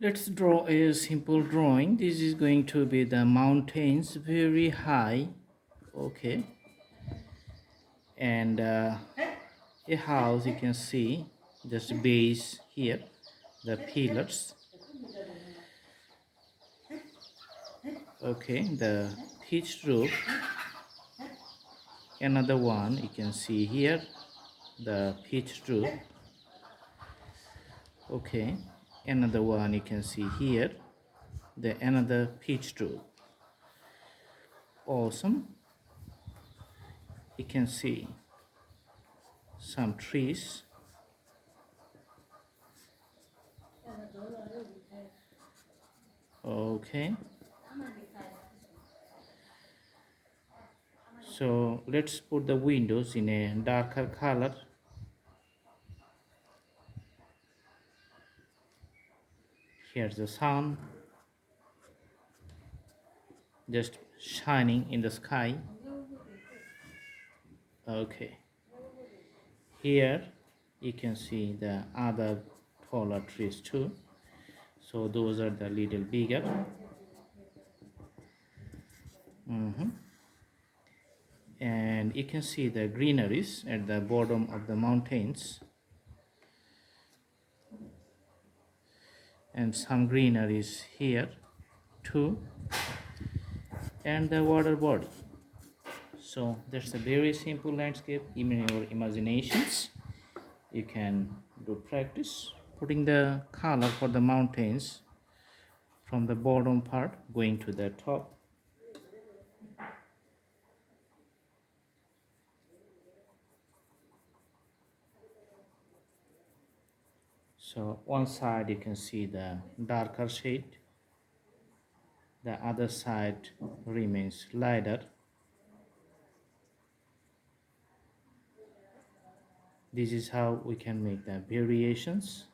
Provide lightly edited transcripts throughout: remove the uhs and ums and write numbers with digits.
Let's draw a simple drawing. This is going to be the mountains very high. Okay. And a house, you can see just base here, the pillars. Okay, the pitched roof. Another one you can see here, the pitched roof. Okay, another one you can see here, the another pitched roof. Awesome. You can see some trees. Okay, so let's put the windows in a darker color. Here's the sun just shining in the sky. Okay, here you can see the other taller trees too, so those are the little bigger. And you can see the greeneries at the bottom of the mountains, and some greeneries here too, and the water body. So that's a very simple landscape. Even your imaginations, you can do practice putting the color for the mountains from the bottom part going to the top. So one side you can see the darker shade, the other side remains lighter. This is how we can make the variations.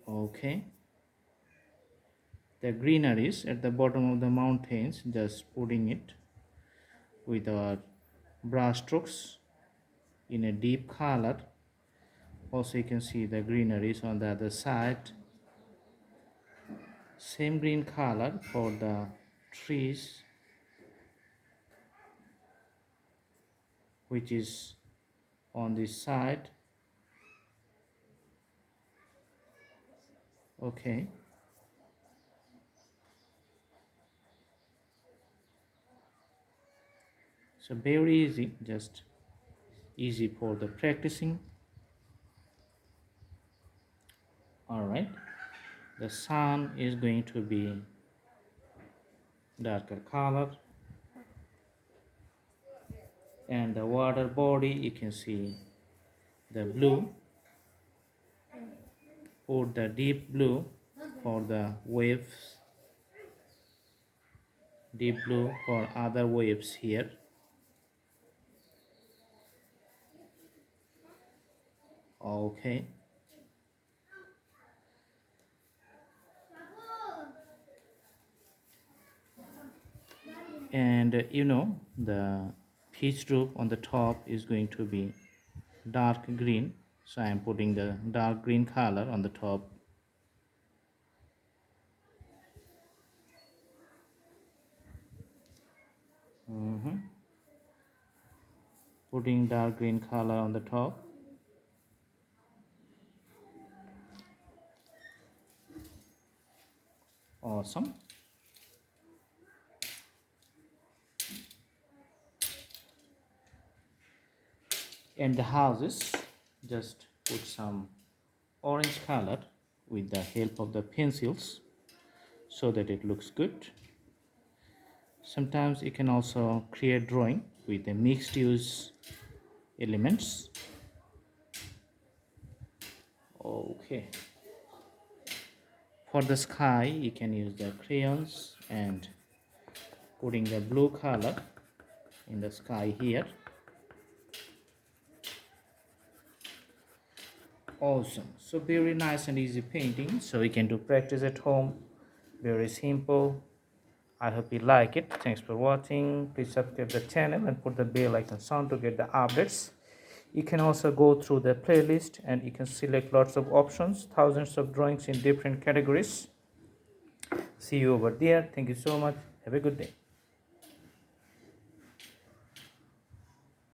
Okay, the greeneries at the bottom of the mountains, just putting it with our brush strokes in a deep color. Also you can see the greeneries on the other side, same green color for the trees which is on this side. Okay, so very easy, just easy for the practicing. All right, the sun is going to be darker color, and the water body you can see the blue. Put the deep blue for the waves, deep blue for other waves here. Okay, and the peach roof on the top is going to be dark green, so I am putting the dark green color on the top. Putting dark green color on the top. Awesome. And the houses, just put some orange color with the help of the pencils so that it looks good. Sometimes you can also create drawing with the mixed use elements. Okay, for the sky you can use the crayons and putting the blue color in the sky here. Awesome. So very nice and easy painting, so you can do practice at home. Very simple. I hope you like it. Thanks for watching. Please subscribe the channel and put the bell icon on to get the updates. You can also go through the playlist and you can select lots of options, thousands of drawings in different categories. See you over there. Thank you so much. Have a good day.